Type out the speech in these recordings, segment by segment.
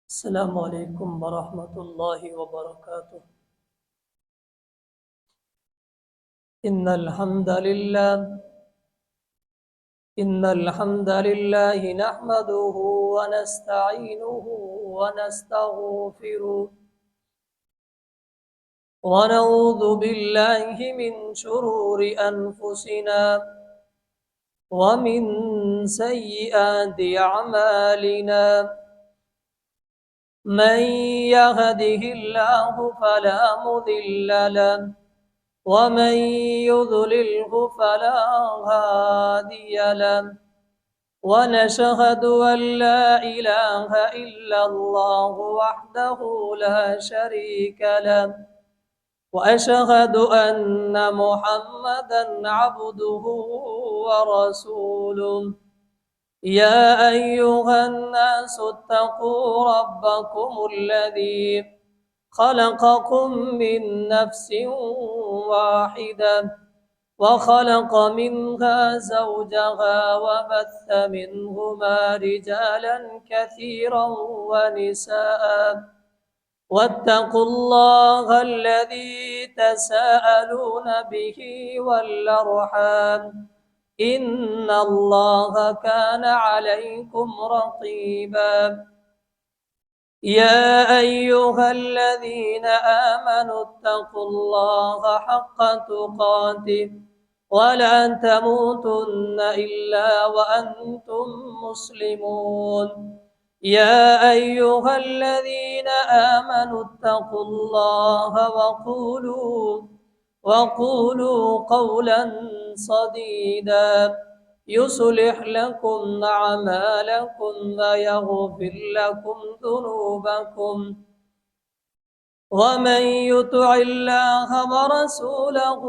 السلام عليكم ورحمة الله وبركاته. إن الحمد لله إن الحمد لله نحمده ونستعينه ونستغفره ونعوذ بالله من شرور أنفسنا ومن سيئات أعمالنا. من يهده الله فلا مضل له ومن يضلله فلا هادي له. ونشهد أن لا إله إلا الله وحده لا شريك له وأشهد أن محمدا عبده ورسوله. يا أيها الناس اتقوا ربكم الذي خلقكم من نفس واحدة وخلق منها زوجها وبث منهما رجالا كثيرا ونساء. واتقوا الله الذي تساءلون به والأرحام إن الله كان عليكم رقيبا. يا أيها الذين آمنوا اتقوا الله حق تقاته ولا تموتن إلا وأنتم مسلمون. يا أيها الذين آمنوا اتقوا الله وقولوا قولا سديدا يصلح لكم أعمالكم ويغفر لكم ذنوبكم. ومن يطع الله ورسوله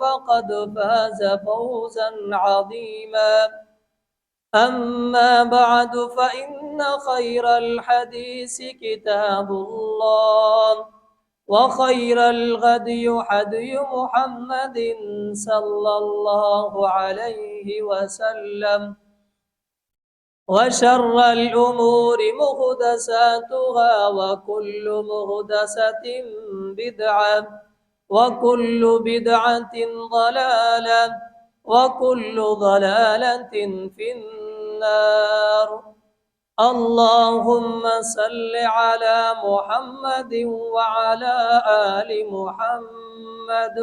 فقد فاز فوزا عظيما. أما بعد فإن خير الحديث كتاب الله وخير الهدي هدي محمد صلى الله عليه وسلم وشر الأمور محدثاتها وكل محدثة بدعة وكل بدعة ضلالة وكل ضلالة في النار. اللهم صل على محمد وعلى آل محمد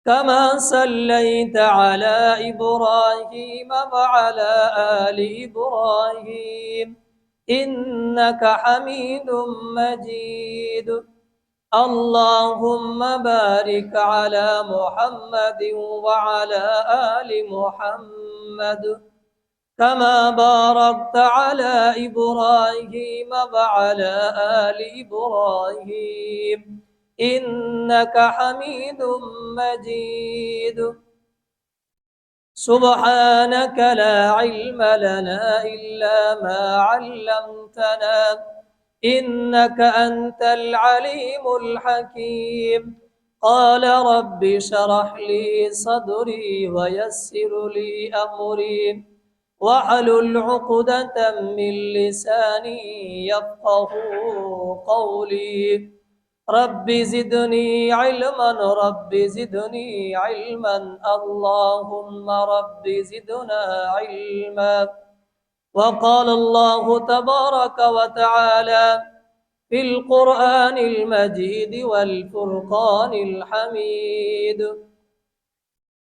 كما صليت على إبراهيم وعلى آل إبراهيم إنك حميد مجيد. اللهم بارك على محمد وعلى آل محمد كما باركت على إبراهيم وعلى آل إبراهيم إنك حميد مجيد. سبحانك لا علم لنا إلا ما علمتنا إنك أنت العليم الحكيم. قال رب اشرح لي صدري ويسر لي أمري واحلل عقدة من لساني يفقه قولي. رب زدني علما رب زدني علما اللهم رب زدنا علما. وقال الله تبارك وتعالى في القرآن المجيد والفرقان الحميد: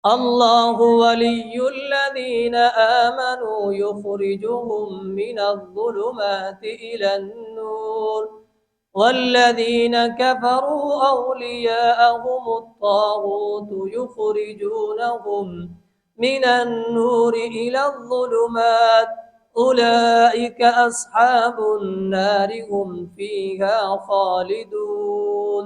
الله ولي الذين آمنوا يخرجهم من الظلمات إلى النور والذين كفروا أولياءهم الطاغوت يخرجونهم من النور إلى الظلمات أولئك أصحاب النار هم فيها خالدون.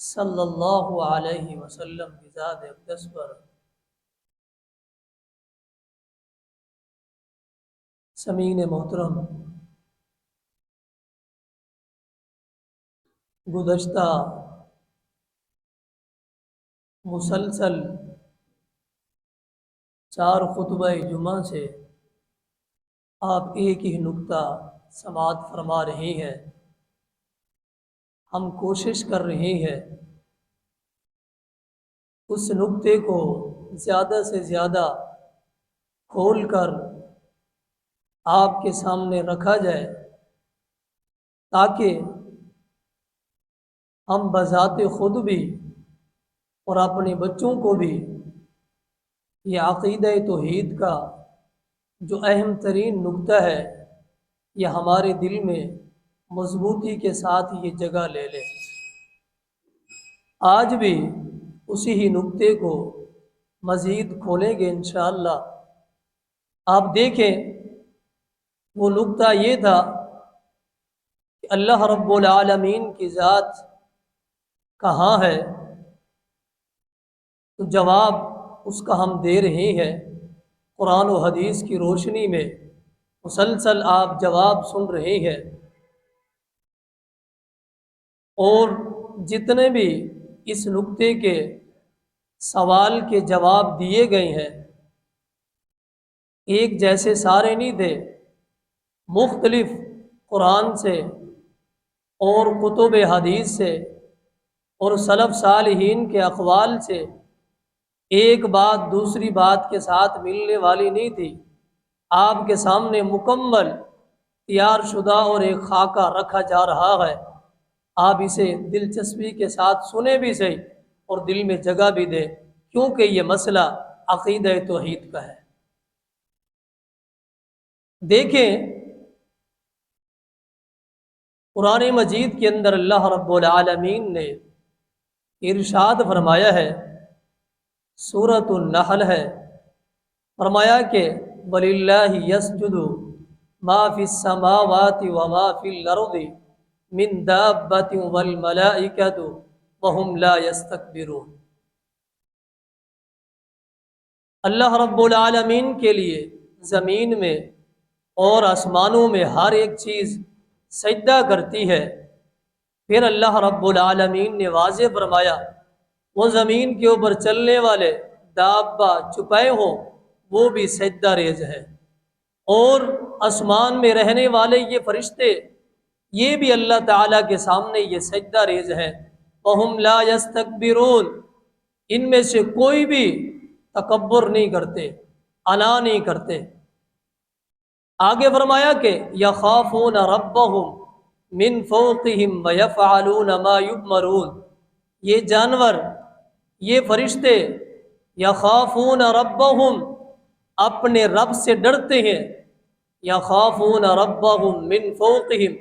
صلی اللہ علیہ وسلم کی ذات اقدس پر سامعین محترم، گزشتہ مسلسل 4 خطبہ جمعہ سے آپ ایک ہی نقطہ سماعت فرما رہے ہیں۔ ہم کوشش کر رہے ہیں اس نقطے کو زیادہ سے زیادہ کھول کر آپ کے سامنے رکھا جائے، تاکہ ہم بذات خود بھی اور اپنے بچوں کو بھی یہ عقیدہ توحید کا جو اہم ترین نقطہ ہے یہ ہمارے دل میں مضبوطی کے ساتھ یہ جگہ لے لے۔ آج بھی اسی ہی نقطے کو مزید کھولیں گے انشاءاللہ۔ آپ دیکھیں، وہ نقطہ یہ تھا کہ اللہ رب العالمین کی ذات کہاں ہے، تو جواب اس کا ہم دے رہے ہیں۔ قرآن و حدیث کی روشنی میں مسلسل آپ جواب سن رہے ہیں، اور جتنے بھی اس نقطے کے سوال کے جواب دیے گئے ہیں ایک جیسے سارے نہیں تھے، مختلف قرآن سے اور کتب حدیث سے اور سلف صالحین کے اقوال سے ایک بات دوسری بات کے ساتھ ملنے والی نہیں تھی۔ آپ کے سامنے مکمل تیار شدہ اور ایک خاکہ رکھا جا رہا ہے۔ آپ اسے دلچسپی کے ساتھ سنیں بھی صحیح اور دل میں جگہ بھی دے، کیونکہ یہ مسئلہ عقیدہ توحید کا ہے۔ دیکھیں، قرآن مجید کے اندر اللہ رب العالمین نے ارشاد فرمایا ہے، سورۃ النحل ہے، فرمایا کہ وَلِلَّهِ يَسْجُدُ مَا فِي السَّمَاوَاتِ وَمَا فِي الْأَرْضِ مِن دَابَّةٍ وَالْمَلَائِكَةُ وَهُمْ لَا يَسْتَكْبِرُونَ۔ اللہ رب العالمین کے لیے زمین میں اور آسمانوں میں ہر ایک چیز سجدہ کرتی ہے۔ پھر اللہ رب العالمین نے واضح فرمایا، وہ زمین کے اوپر چلنے والے دابہ چھپائے ہوں وہ بھی سجدہ ریز ہے، اور آسمان میں رہنے والے یہ فرشتے یہ بھی اللہ تعالیٰ کے سامنے یہ سجدہ ریز ہیں۔ وَهُمْ لَا يَسْتَكْبِرُونَ، ان میں سے کوئی بھی تکبر نہیں کرتے، انا نہیں کرتے۔ آگے فرمایا کہ يَخَافُونَ رَبَّهُمْ مِنْ فَوْقِهِمْ وَيَفْعَلُونَ مَا يُؤْمَرُونَ، یہ جانور، یہ فرشتے يَخَافُونَ رَبَّهُمْ اپنے رب سے ڈرتے ہیں، يَخَافُونَ رَبَّهُمْ مِنْ فَوْقِهِمْ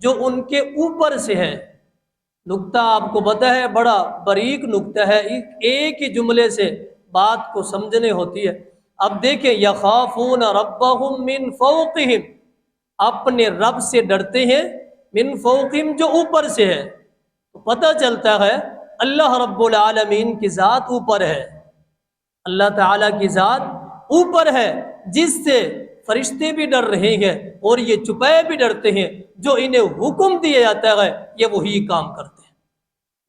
جو ان کے اوپر سے ہے۔ نقطہ آپ کو پتہ ہے، بڑا باریک نقطہ ہے، ایک ہی جملے سے بات کو سمجھنے ہوتی ہے۔ اب دیکھیں، يَخَافُونَ رَبَّهُمْ مِنْ فَوْقِهِمْ اپنے رب سے ڈرتے ہیں، من فوقہم جو اوپر سے ہے، تو پتہ چلتا ہے اللہ رب العالمین کی ذات اوپر ہے، اللہ تعالیٰ کی ذات اوپر ہے، جس سے فرشتے بھی ڈر رہے ہیں اور یہ چھپائے بھی ڈرتے ہیں۔ جو انہیں حکم دیا جاتا ہے یہ وہی کام کرتے ہیں،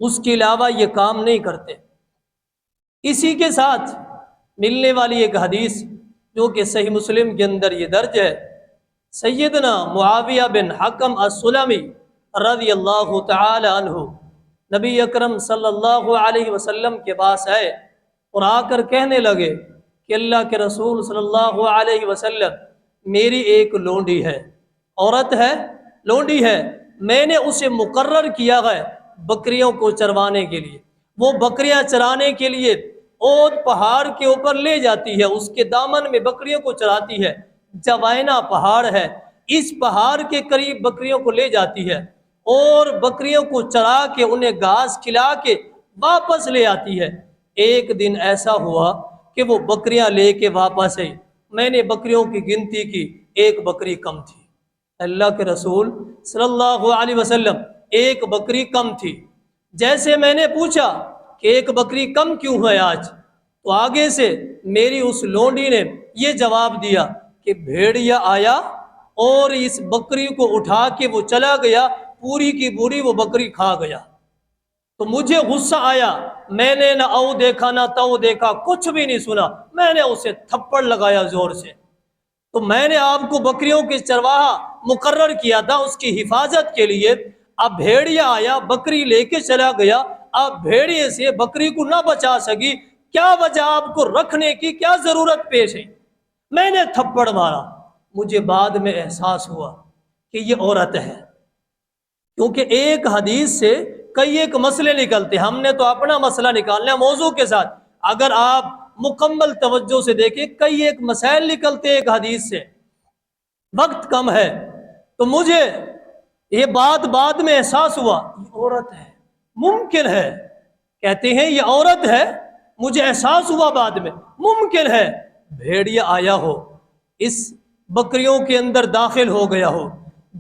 اس کے علاوہ یہ کام نہیں کرتے۔ اسی کے ساتھ ملنے والی ایک حدیث جو کہ صحیح مسلم کے اندر یہ درج ہے، سیدنا معاویہ بن حکم السلمی رضی اللہ تعالی عنہ نبی اکرم صلی اللہ علیہ وسلم کے پاس آئے اور آ کر کہنے لگے کہ اللہ کے رسول صلی اللہ علیہ وسلم، میری ایک لونڈی ہے، عورت ہے، لونڈی ہے، میں نے اسے مقرر کیا ہے بکریوں کو چروانے کے لیے۔ وہ بکریاں چرانے کے لیے اور پہاڑ کے اوپر لے جاتی ہے، اس کے دامن میں بکریوں کو چراتی ہے۔ جوائنا پہاڑ ہے، اس پہاڑ کے قریب بکریوں کو لے جاتی ہے اور بکریوں کو چرا کے انہیں گھاس کھلا کے واپس لے آتی ہے۔ ایک دن ایسا ہوا کہ وہ بکریاں لے کے واپس آئی، میں نے بکریوں کی گنتی کی، ایک بکری کم تھی۔ اللہ کے رسول صلی اللہ علیہ وسلم، ایک بکری کم تھی۔ جیسے میں نے پوچھا کہ ایک بکری کم کیوں ہے آج، تو آگے سے میری اس لونڈی نے یہ جواب دیا کہ بھیڑیا آیا اور اس بکری کو اٹھا کے وہ چلا گیا، پوری کی پوری وہ بکری کھا گیا۔ تو مجھے غصہ آیا، میں نے نہ او دیکھا نہ تو دیکھا، کچھ بھی نہیں سنا، میں نے اسے تھپڑ لگایا زور سے۔ تو میں نے آپ کو بکریوں کے چرواہا مقرر کیا تھا اس کی حفاظت کے لیے، اب بھیڑیا آیا بکری لے کے چلا گیا، اب بھیڑیے سے بکری کو نہ بچا سکی، کیا وجہ آپ کو رکھنے کی، کیا ضرورت پیش ہے؟ میں نے تھپڑ مارا۔ مجھے بعد میں احساس ہوا کہ یہ عورت ہے، کیونکہ ایک حدیث سے کئی ایک مسئلے نکلتے، ہم نے تو اپنا مسئلہ نکالنا ہے موضوع کے ساتھ، اگر آپ مکمل توجہ سے دیکھیں کئی ایک مسائل نکلتے ایک حدیث سے، وقت کم ہے۔ تو مجھے یہ بات بعد میں احساس ہوا یہ عورت ہے، ممکن ہے، کہتے ہیں یہ عورت ہے، مجھے احساس ہوا بعد میں ممکن ہے بھیڑیا آیا ہو، اس بکریوں کے اندر داخل ہو گیا ہو،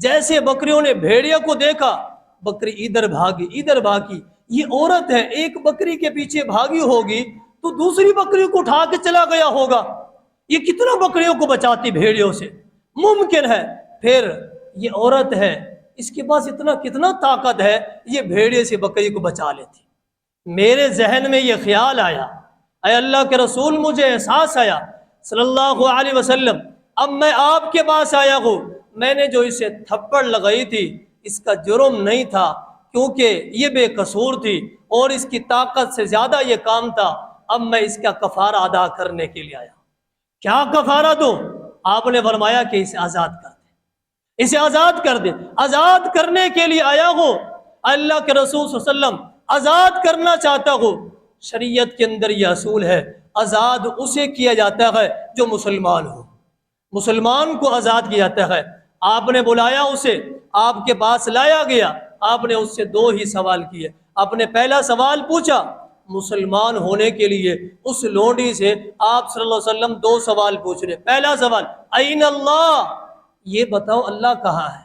جیسے بکریوں نے بھیڑیا کو دیکھا بکری ادھر بھاگی ادھر بھاگی، یہ عورت ہے، ایک بکری کے پیچھے بھاگی ہوگی تو دوسری بکری کو اٹھا کے چلا گیا ہوگا، یہ کتنا بکریوں کو بچاتی بھیڑیوں سے، ممکن ہے پھر یہ عورت ہے، اس کے پاس کتنا طاقت ہے، یہ بھیڑیے سے بکری کو بچا لیتی۔ میرے ذہن میں یہ خیال آیا، اے اللہ کے رسول، مجھے احساس آیا صلی اللہ علیہ وسلم، اب میں آپ کے پاس آیا ہوں، میں نے جو اسے تھپڑ لگائی تھی اس کا جرم نہیں تھا، کیونکہ یہ بے قصور تھی اور اس کی طاقت سے زیادہ یہ کام تھا، اب میں اس کا کفارہ ادا کرنے کے لیے آیا۔ کیا کفارہ دو؟ آپ نے فرمایا کہ اسے آزاد کر دے، اسے آزاد کر دے۔ آزاد کرنے کے لیے آیا ہو، اللہ کے رسول صلی اللہ علیہ وسلم آزاد کرنا چاہتا ہو۔ شریعت کے اندر یہ اصول ہے، آزاد اسے کیا جاتا ہے جو مسلمان ہو، مسلمان کو آزاد کیا جاتا ہے۔ آپ نے بلایا اسے، آپ کے پاس لایا گیا، آپ نے اس سے دو ہی سوال کیے۔ آپ نے پہلا سوال پوچھا، مسلمان ہونے کے لیے اس لونڈی سے آپ صلی اللہ علیہ وسلم دو سوال پوچھ رہے۔ پہلا سوال این اللہ، یہ بتاؤ اللہ کہاں ہے؟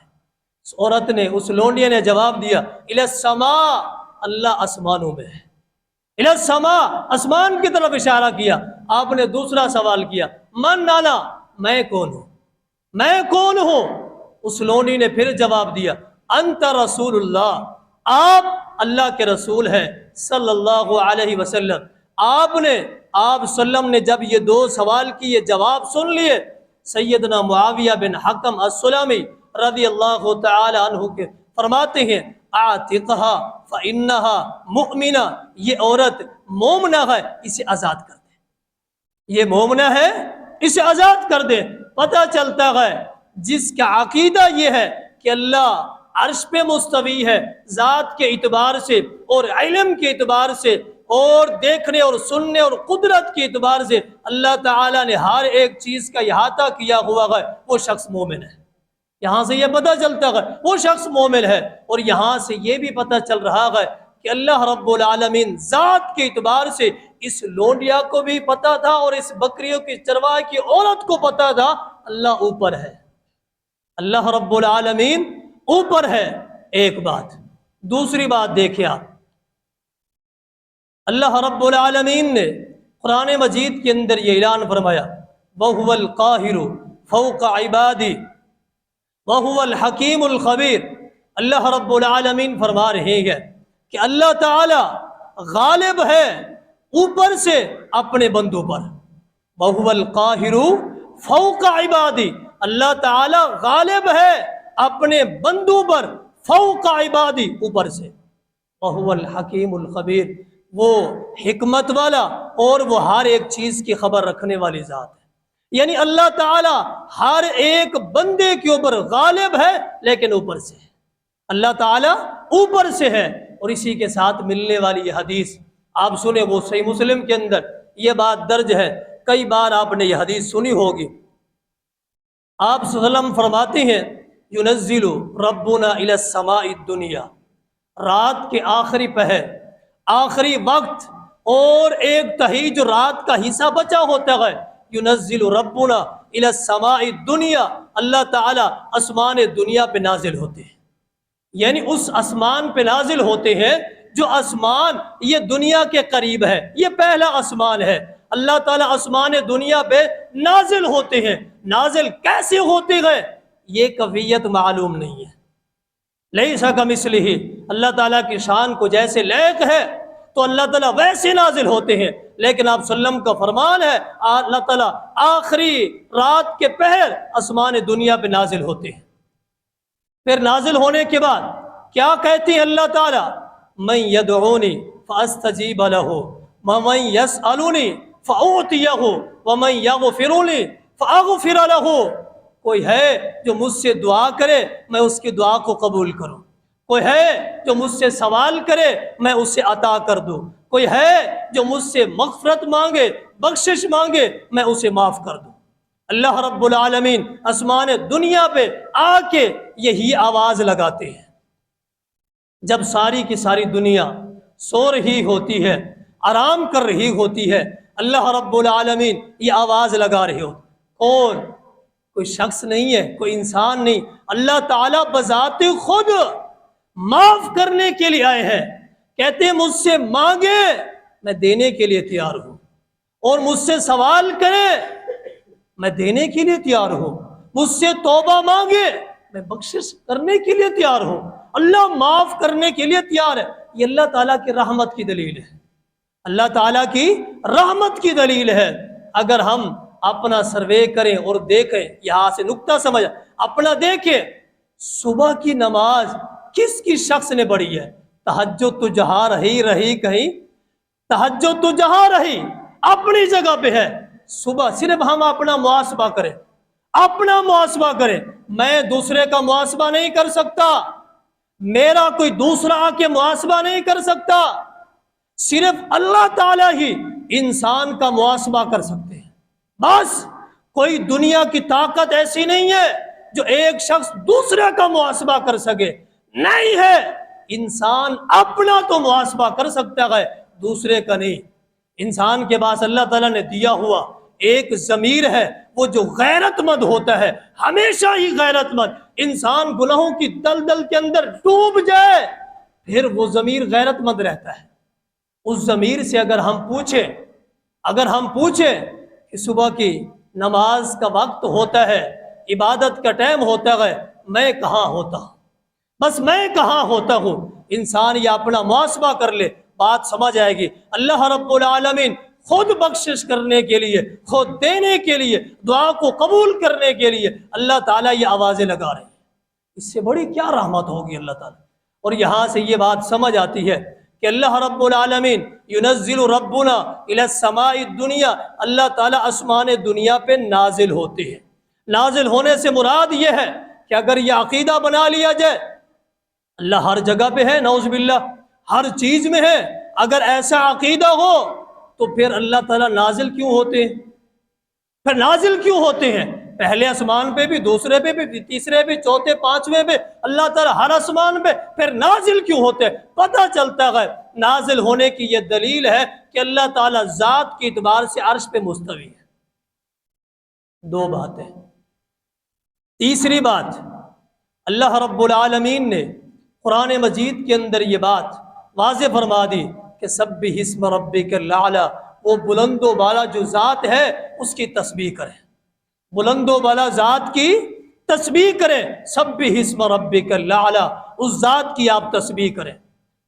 اس عورت نے، اس لونڈی نے جواب دیا الی السماء، اللہ آسمانوں میں ہے، الی السماء، آسمان کی طرف اشارہ کیا۔ آپ نے دوسرا سوال کیا، من انا، میں کون ہوں، میں کون ہوں؟ اس لونڈی نے پھر جواب دیا انت رسول اللہ، آپ اللہ کے رسول ہیں صلی اللہ علیہ وسلم۔ آپ وسلم نے جب یہ دو سوال کی، یہ جواب سن لیے، سیدنا معاویہ بن حکم السلمی رضی اللہ تعالی عنہ کے فرماتے ہیں اعتقھا فانھا مؤمنہ، یہ عورت مومنہ ہے، اسے آزاد کر دے، یہ مومنہ ہے، اسے آزاد کر دے۔ پتہ چلتا ہے جس کا عقیدہ یہ ہے کہ اللہ عرش پہ مستوی ہے، ذات کے اعتبار سے اور علم کے اعتبار سے اور دیکھنے اور سننے اور قدرت کے اعتبار سے اللہ تعالیٰ نے ہر ایک چیز کا احاطہ کیا ہوا ہے، وہ شخص مومن ہے۔ یہاں سے یہ پتہ چلتا ہے وہ شخص مومن ہے، اور یہاں سے یہ بھی پتہ چل رہا ہے کہ اللہ رب العالمین ذات کے اعتبار سے اس لونڈیا کو بھی پتہ تھا اور اس بکریوں کی چرواہے کی عورت کو پتہ تھا اللہ اوپر ہے، اللہ رب العالمین اوپر ہے۔ ایک بات، دوسری بات دیکھیں آپ، اللہ رب العالمین نے قرآن مجید کے اندر یہ اعلان فرمایا وَهُوَ الْقَاهِرُ فَوْقَ عِبَادِهِ وَهُوَ الْحَكِيمُ الْخَبِيرُ۔ اللہ رب العالمین فرما رہے ہیں کہ اللہ تعالی غالب ہے اوپر سے اپنے بندوں پر، وَهُوَ الْقَاهِرُ فَوْقَ عِبَادِهِ، اللہ تعالی غالب ہے اپنے بندوں پر، فوق عبادی، اوپر سے، وَهُوَ الْحَكِيمُ الْخَبِيرُ، وہ حکمت والا اور وہ ہر ایک چیز کی خبر رکھنے والی ذات ہے۔ یعنی اللہ تعالی ہر ایک بندے کے اوپر غالب ہے لیکن اوپر سے ہے، اللہ تعالی اوپر سے ہے۔ اور اسی کے ساتھ ملنے والی یہ حدیث آپ سنیں، وہ صحیح مسلم کے اندر یہ بات درج ہے، کئی بار آپ نے یہ حدیث سنی ہوگی۔ آپ صلی اللہ علیہ وسلم فرماتے ہیں ینزل ربنا الی السماء الدنیا، رات کے آخری پہر، آخری وقت اور ایک تہی جو رات کا حصہ بچا ہوتا ہے، ینزل ربنا الی السماء الدنیا، اللہ تعالی آسمان دنیا پہ نازل ہوتے ہیں، یعنی اس آسمان پہ نازل ہوتے ہیں جو آسمان یہ دنیا کے قریب ہے، یہ پہلا آسمان ہے۔ اللہ تعالیٰ آسمان دنیا پہ نازل ہوتے ہیں، نازل کیسے ہوتے گئے یہ کیفیت معلوم نہیں ہے۔ لیس کمثلہ، اللہ تعالیٰ کی شان کو جیسے لائق ہے تو اللہ تعالیٰ ویسے نازل ہوتے ہیں، لیکن آپ صلی اللہ علیہ وسلم کا فرمان ہے اللہ تعالیٰ آخری رات کے پہر آسمان دنیا پہ نازل ہوتے ہیں۔ پھر نازل ہونے کے بعد کیا کہتے ہیں اللہ تعالیٰ؟ من یدعونی فاستجیب لہ ومن یسألونی فاعطیہ ومن یغفر لی فاغفر لہ۔ کوئی ہے جو مجھ سے دعا کرے میں اس کی دعا کو قبول کروں، کوئی ہے جو مجھ سے سوال کرے میں اسے عطا کر دوں، کوئی ہے جو مجھ سے مغفرت مانگے بخشش مانگے میں اسے معاف کر دوں۔ اللہ رب العالمین آسمان دنیا پہ آ کے یہی آواز لگاتے ہیں جب ساری کی ساری دنیا سو رہی ہوتی ہے، آرام کر رہی ہوتی ہے، اللہ رب العالمین یہ آواز لگا رہے ہو۔ کون؟ کوئی شخص نہیں ہے، کوئی انسان نہیں، اللہ تعالیٰ بذات خود معاف کرنے کے لیے آئے ہیں۔ کہتے ہیں مجھ سے مانگے میں دینے کے لیے تیار ہوں، اور مجھ سے سوال کرے میں دینے کے لیے تیار ہوں، مجھ سے توبہ مانگے میں بخشش کرنے کے لیے تیار ہوں۔ اللہ معاف کرنے کے لیے تیار ہے۔ یہ اللہ تعالیٰ کی رحمت کی دلیل ہے، اللہ تعالیٰ کی رحمت کی دلیل ہے۔ اگر ہم اپنا سروے کریں اور دیکھیں، یہاں سے نقطہ سمجھ اپنا دیکھیں، صبح کی نماز کس کی شخص نے پڑھی ہے؟ تہجد تو جہاں رہی کہیں، تہجد تو جہاں رہی اپنی جگہ پہ ہے۔ صبح صرف ہم اپنا محاسبہ کریں، اپنا محاسبہ کریں۔ میں دوسرے کا محاسبہ نہیں کر سکتا، میرا کوئی دوسرا آ کے محاسبہ نہیں کر سکتا، صرف اللہ تعالیٰ ہی انسان کا محاسبہ کر سکتے ہیں۔ بس کوئی دنیا کی طاقت ایسی نہیں ہے جو ایک شخص دوسرے کا محاسبہ کر سکے، نہیں ہے۔ انسان اپنا تو محاسبہ کر سکتا ہے، دوسرے کا نہیں۔ انسان کے پاس اللہ تعالیٰ نے دیا ہوا ایک ضمیر ہے، وہ جو غیرت مند ہوتا ہے، ہمیشہ ہی غیرت مند۔ انسان گناہوں کی دلدل کے اندر ڈوب جائے پھر وہ ضمیر غیرت مند رہتا ہے۔ اس ضمیر سے اگر ہم پوچھیں کہ صبح کی نماز کا وقت ہوتا ہے، عبادت کا ٹائم ہوتا ہے، میں کہاں ہوتا ہوں؟ بس میں کہاں ہوتا ہوں؟ انسان یہ اپنا محاسبہ کر لے، بات سمجھ آئے گی۔ اللہ رب العالمین خود بخشش کرنے کے لیے، خود دینے کے لیے، دعا کو قبول کرنے کے لیے اللہ تعالیٰ یہ آوازیں لگا رہے ہیں۔ اس سے بڑی کیا رحمت ہوگی اللہ تعالیٰ۔ اور یہاں سے یہ بات سمجھ آتی ہے کہ اللہ رب العالمین ینزل ربنا الی السماء الدنیا، اللہ تعالیٰ آسمان دنیا پہ نازل ہوتے ہیں۔ نازل ہونے سے مراد یہ ہے کہ اگر یہ عقیدہ بنا لیا جائے اللہ ہر جگہ پہ ہے، نعوذ باللہ ہر چیز میں ہے، اگر ایسا عقیدہ ہو تو پھر اللہ تعالیٰ نازل کیوں ہوتے ہیں؟ پھر نازل کیوں ہوتے ہیں؟ پہلے آسمان پہ بھی، دوسرے پہ بھی، تیسرے پہ، چوتھے، پانچویں پہ، اللہ تعالیٰ ہر آسمان پہ، پھر نازل کیوں ہوتے ہیں؟ پتہ چلتا ہے نازل ہونے کی یہ دلیل ہے کہ اللہ تعالیٰ ذات کے اعتبار سے عرش پہ مستوی ہے۔ دو باتیں۔ تیسری بات، اللہ رب العالمین نے قرآن مجید کے اندر یہ بات واضح فرما دی کہ سبح اسم ربک الاعلی، وہ بلند و بالا جو ذات ہے اس کی تسبیح کریں، بلند و بالا ذات کی تسبیح کریں۔ سبح اسم ربک الاعلی، اس ذات کی آپ تسبیح کریں۔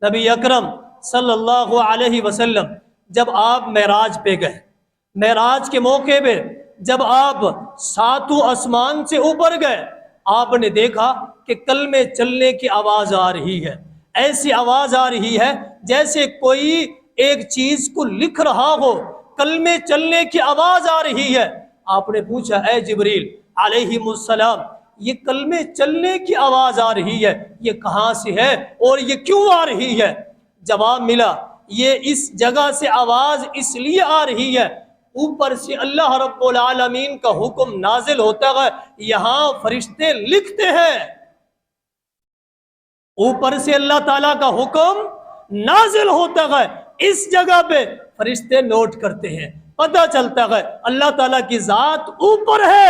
نبی اکرم صلی اللہ علیہ وسلم جب آپ معراج پہ گئے، معراج کے موقع پہ جب آپ ساتوں آسمان سے اوپر گئے، آپ نے دیکھا کہ کلمے چلنے کی آواز آ رہی ہے، ایسی آواز آ رہی ہے جیسے کوئی ایک چیز کو لکھ رہا ہو، کلمے چلنے کی آواز آ رہی ہے۔ آپ نے پوچھا اے جبریل علیہ السلام، یہ کلمے چلنے کی آواز آ رہی ہے، یہ کہاں سے ہے اور یہ کیوں آ رہی ہے؟ جواب ملا یہ اس جگہ سے آواز اس لیے آ رہی ہے، اوپر سے اللہ رب العالمین کا حکم نازل ہوتا ہے، یہاں فرشتے لکھتے ہیں، اوپر سے اللہ تعالیٰ کا حکم نازل ہوتا ہے، اس جگہ پہ فرشتے نوٹ کرتے ہیں، پتہ چلتا ہے اللہ تعالیٰ کی ذات اوپر ہے،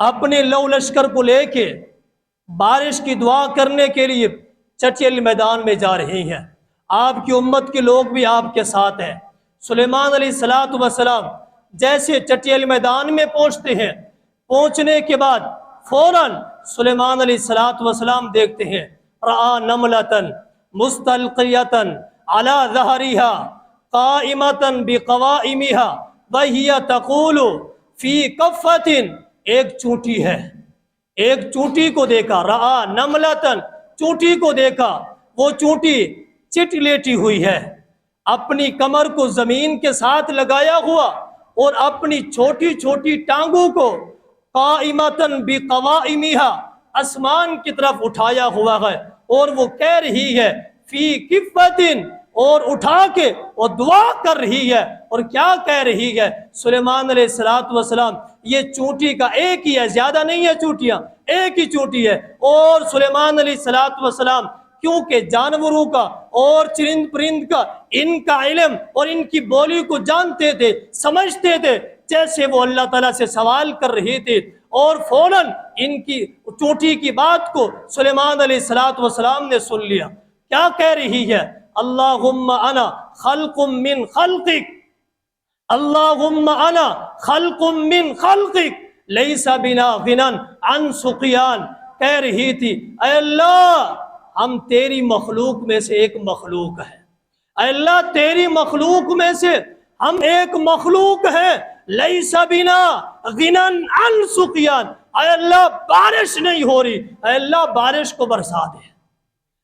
اپنے لو لشکر کو لے کے بارش کی دعا کرنے کے لیے چٹیل میدان میں جا رہی ہیں۔ آپ کی امت کے لوگ بھی آپ کے ساتھ ہیں۔ سلیمان علیہ الصلوۃ والسلام جیسے چٹیل میدان میں پہنچتے ہیں، پہنچنے کے بعد فوراً سلیمان علیہ الصلوۃ والسلام دیکھتے ہیں رآ نملۃ مستلقیۃ علی ظہرها قائمۃ بقوائمها وہی تقول فی کفۃ، ایک چونٹی ہے، ایک چونٹی کو دیکھا، رآ نملۃ، چونٹی کو دیکھا، وہ چونٹی چٹ لیٹی ہوئی ہے، اپنی کمر کو زمین کے ساتھ لگایا ہوا اور اپنی چھوٹی چھوٹی ٹانگوں کو قائمۃ بقوائمها، آسمان کی طرف اٹھایا ہوا ہے، اور وہ کہہ رہی ہے فی کفۃ، اور اٹھا کے وہ دعا کر رہی ہے۔ اور کیا کہہ رہی ہے؟ سلیمان علیہ السلام یہ چونٹی کا ایک ہی ہے، زیادہ نہیں ہے چونٹیاں، ایک ہی چونٹی ہے۔ اور سلیمان علیہ السلام کیونکہ جانوروں کا اور چرند پرند کا ان کا علم اور ان کی بولی کو جانتے تھے، سمجھتے تھے، جیسے وہ اللہ تعالیٰ سے سوال کر رہے تھے، اور فوراً ان کی چونٹی کی بات کو سلیمان علیہ السلام نے سن لیا۔ کیا کہہ رہی ہے؟ اللہم انا خلق من خلقک، اللہم انا خلق من خلقک لیس بنا غنى عن سقیان۔ کہہ رہی تھی اے اللہ، ہم تیری مخلوق میں سے ایک مخلوق ہے، اے اللہ تیری مخلوق میں سے ہم ایک مخلوق ہے، لیس بنا غنى عن سقیان، اے اللہ بارش نہیں ہو رہی، اے اللہ بارش کو برسا دے،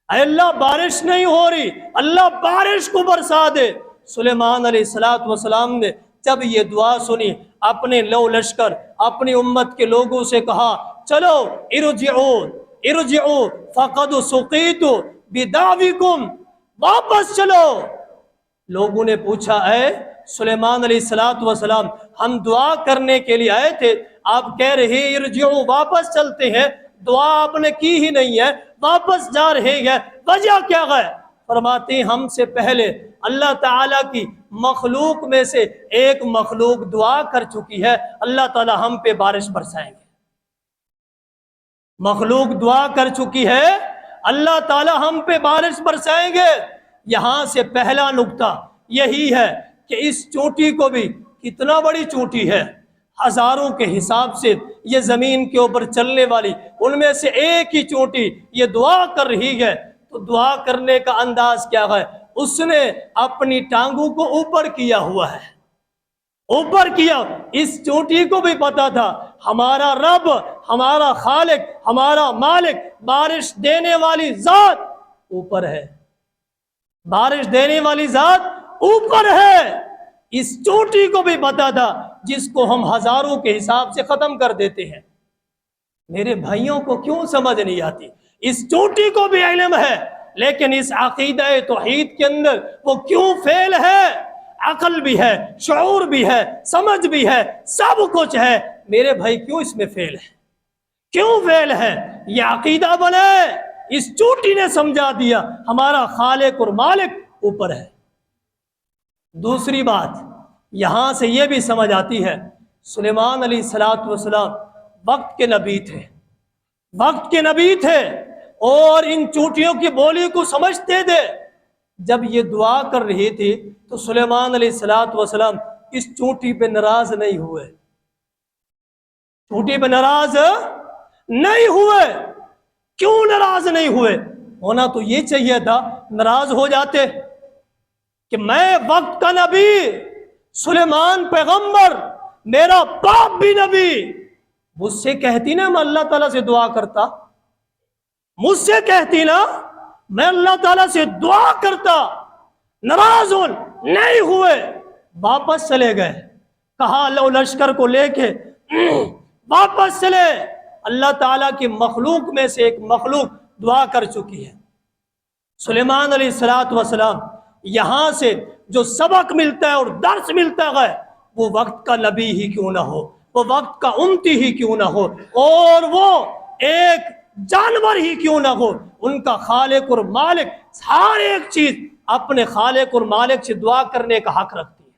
اے اللہ بارش نہیں ہو رہی، اللہ بارش کو برسا دے۔ سلیمان علیہ السلام نے جب یہ دعا سنی، اپنے لو لشکر اپنی امت کے لوگوں سے کہا چلو ارجعوا فقد سقیت بدعویکم، واپس چلو۔ لوگوں نے پوچھا اے سلیمان علیہ السلام، ہم دعا کرنے کے لیے آئے تھے، آپ کہہ رہے ارجعوا، واپس چلتے ہیں، دعا آپ نے کی ہی نہیں ہے، واپس جا رہے ہیں، وجہ کیا ہے؟ فرماتے ہیں ہم سے پہلے اللہ تعالیٰ کی مخلوق میں سے ایک مخلوق دعا کر چکی ہے، اللہ تعالیٰ ہم پہ بارش برسائیں گے۔ مخلوق دعا کر چکی ہے، اللہ تعالیٰ ہم پہ بارش برسائیں گے۔ یہاں سے پہلا نقطہ یہی ہے کہ اس چوٹی کو بھی، کتنا بڑی چوٹی ہے، ہزاروں کے حساب سے یہ زمین کے اوپر چلنے والی، ان میں سے ایک ہی چوٹی یہ دعا کر رہی ہے، تو دعا کرنے کا انداز کیا ہے؟ اس نے اپنی ٹانگوں کو اوپر کیا ہوا ہے، اوپر کیا۔ اس چوٹی کو بھی پتا تھا ہمارا رب، ہمارا خالق، ہمارا مالک، بارش دینے والی ذات اوپر ہے، بارش دینے والی ذات اوپر ہے۔ اس چوٹی کو بھی پتا تھا جس کو ہم ہزاروں کے حساب سے ختم کر دیتے ہیں۔ میرے بھائیوں کو کیوں سمجھ نہیں آتی؟ اس چوٹی کو بھی علم ہے، لیکن اس عقیدہ توحید کے اندر وہ کیوں فیل ہے؟ عقل بھی ہے، شعور بھی ہے، سمجھ بھی ہے، سب کچھ ہے، میرے بھائی کیوں اس میں فیل ہے؟ کیوں فیل ہے؟ یہ عقیدہ بنے، اس چوٹی نے سمجھا دیا ہمارا خالق اور مالک اوپر ہے۔ دوسری بات یہاں سے یہ بھی سمجھ آتی ہے، سلیمان علیہ السلام وقت کے نبی تھے، وقت کے نبی تھے، اور ان چوٹیوں کی بولی کو سمجھتے تھے۔ جب یہ دعا کر رہی تھی تو سلیمان علیہ السلام اس چوٹی پہ ناراض نہیں ہوئے، چوٹی پہ ناراض نہیں ہوئے۔ کیوں ناراض نہیں ہوئے؟ ہونا تو یہ چاہیے تھا ناراض ہو جاتے کہ میں وقت کا نبی، سلیمان پیغمبر، میرا باپ بھی نبی، مجھ سے کہتی نا میں اللہ تعالیٰ سے دعا کرتا، مجھ سے کہتی نا میں اللہ تعالیٰ سے دعا کرتا۔ ناراض نہیں ہوئے، واپس چلے گئے، کہا لو لشکر کو لے کے واپس چلے۔ اللہ تعالیٰ کی مخلوق میں سے ایک مخلوق دعا کر چکی ہے۔ سلیمان علیہ السلام یہاں سے جو سبق ملتا ہے اور درس ملتا ہے، وہ وقت کا نبی ہی کیوں نہ ہو، وہ وقت کا امتی ہی کیوں نہ ہو، اور وہ ایک جانور ہی کیوں نہ ہو، ان کا خالق اور مالک ہر ایک چیز اپنے خالق اور مالک سے دعا کرنے کا حق رکھتی ہے،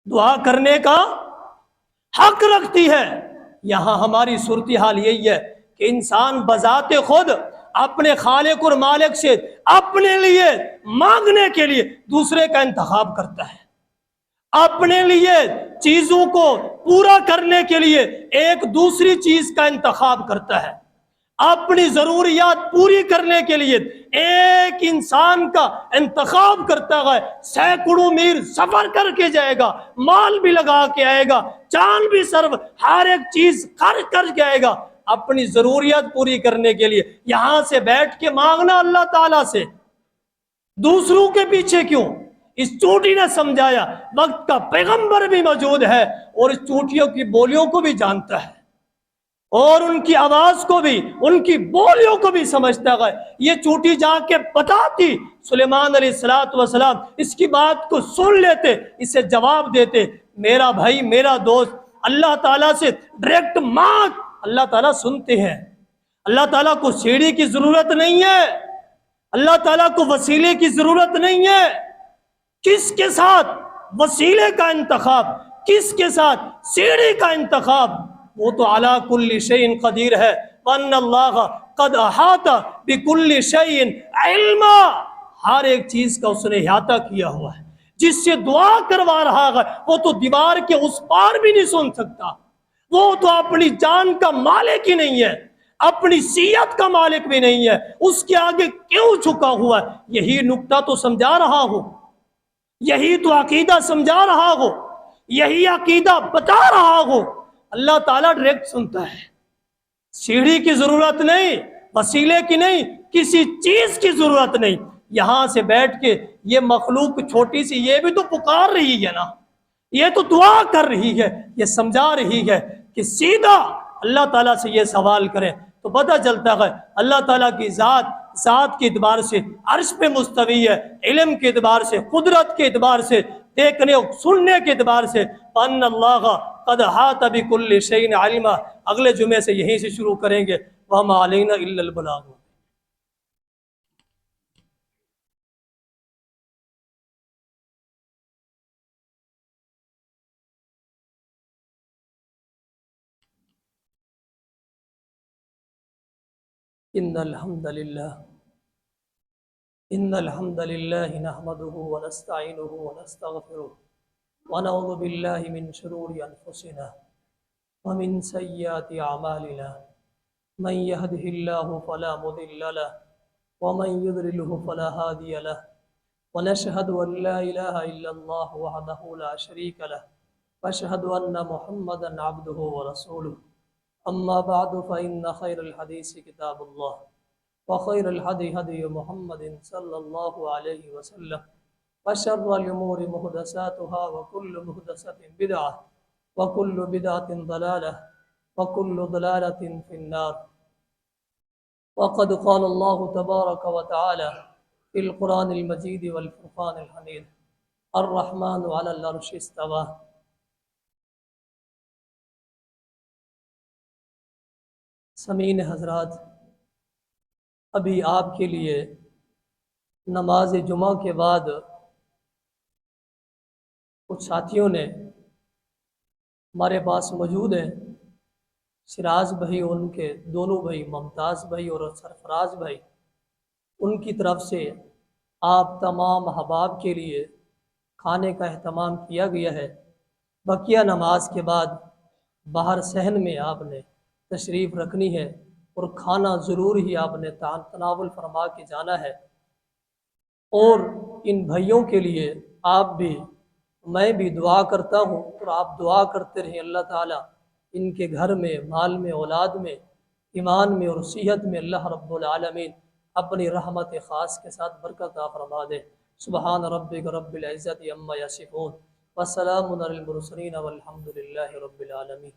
دعا کرنے کا حق رکھتی ہے۔ یہاں ہماری صورتحال یہی ہے کہ انسان بذات خود اپنے خالق اور مالک سے اپنے لیے مانگنے کے لیے دوسرے کا انتخاب کرتا ہے، اپنے لیے چیزوں کو پورا کرنے کے لیے ایک دوسری چیز کا انتخاب کرتا ہے، اپنی ضروریات پوری کرنے کے لیے ایک انسان کا انتخاب کرتا ہے، سینکڑوں میل سفر کر کے جائے گا، مال بھی لگا کے آئے گا، جان بھی صرف ہر ایک چیز خرچ کر کے آئے گا اپنی ضروریات پوری کرنے کے لیے۔ یہاں سے بیٹھ کے مانگنا اللہ تعالیٰ سے، دوسروں کے پیچھے کیوں؟ اس چوٹی نے سمجھایا وقت کا پیغمبر بھی موجود ہے اور اس چوٹیوں کی بولیوں کو بھی جانتا ہے اور ان کی آواز کو بھی، ان کی بولیوں کو بھی سمجھتا ہے۔ یہ چوٹی جا کے بتاتی، سلیمان علیہ السلام اس کی بات کو سن لیتے، اسے جواب دیتے، میرا بھائی میرا دوست اللہ تعالیٰ سے ڈائریکٹ مانگ، اللہ تعالیٰ سنتے ہیں۔ اللہ تعالیٰ کو سیڑھی کی ضرورت نہیں ہے، اللہ تعالیٰ کو وسیلے کی ضرورت نہیں ہے۔ کس کے ساتھ وسیلے کا انتخاب، کس کے ساتھ سیڑھی کا انتخاب؟ وہ تو علی کل شیء قدیر ہے، وان اللہ قد احاط بکل شیء علما، ہر ایک چیز کا اس نے احاطہ کیا ہوا ہے۔ جس سے دعا کروا رہا ہے وہ تو دیوار کے اس پار بھی نہیں سن سکتا، وہ تو اپنی جان کا مالک ہی نہیں ہے، اپنی صحت کا مالک بھی نہیں ہے، اس کے آگے کیوں جھکا ہوا ہے؟ یہی نکتہ تو سمجھا رہا ہوں، یہی تو عقیدہ سمجھا رہا ہو، یہی عقیدہ بتا رہا ہو۔ اللہ تعالیٰ ڈائریکٹ سنتا ہے، سیڑھی کی ضرورت نہیں، وسیلے کی نہیں، کسی چیز کی ضرورت نہیں۔ یہاں سے بیٹھ کے یہ مخلوق چھوٹی سی یہ بھی تو پکار رہی ہے نا، یہ تو دعا کر رہی ہے، یہ سمجھا رہی ہے کہ سیدھا اللہ تعالیٰ سے یہ سوال کریں تو پتہ چلتا ہے اللہ تعالیٰ کی ذات کے اعتبار سے عرش پہ مستوی ہے، علم کے اعتبار سے، قدرت کے اعتبار سے، دیکھنے اور سننے کے اعتبار سے، ان اللہ قد احاط بکل شیء علما۔ اگلے جمعے سے یہیں سے شروع کریں گے، وما علینا الا البلاغ۔ ان الحمد للہ نحمده ونستعینه ونستغفره ونعوذ باللہ من شرور انفسنا ومن سیئات اعمالنا، من يهده الله فلا مضل له ومن يضلله فلا هادي له، ونشهد ان لا اله الا الله وحده لا شريك له، واشهد ان محمدا عبده ورسوله، اما بعد فان خير الحديث كتاب الله، وخير الهدي هدي محمد صلى الله عليه وسلم، وشر الامور محدثاتها وكل محدثة بدعة وكل بدعة ضلالة وكل ضلالة في النار۔ وقد قال الله تبارك وتعالى في القرآن المجيد والفرقان الحميد، الرحمن على العرش استوى۔ سامعین حضرات، ابھی آپ کے لیے نماز جمعہ کے بعد کچھ ساتھیوں نے ہمارے پاس موجود ہیں، شراز بھائی اور ان کے دونوں بھائی ممتاز بھائی اور سرفراز بھائی، ان کی طرف سے آپ تمام احباب کے لیے کھانے کا اہتمام کیا گیا ہے۔ بقیہ نماز کے بعد باہر صحن میں آپ نے تشریف رکھنی ہے اور کھانا ضرور ہی آپ نے تناول فرما کے جانا ہے۔ اور ان بھائیوں کے لیے آپ بھی، میں بھی دعا کرتا ہوں اور آپ دعا کرتے رہیں، اللہ تعالیٰ ان کے گھر میں، مال میں، اولاد میں، ایمان میں اور صحت میں اللہ رب العالمین اپنی رحمت خاص کے ساتھ برکت عطا فرما دے۔ سبحان ربک رب العزت عما یصفون، وسلام علی المرسلین والحمد للہ رب العالمین۔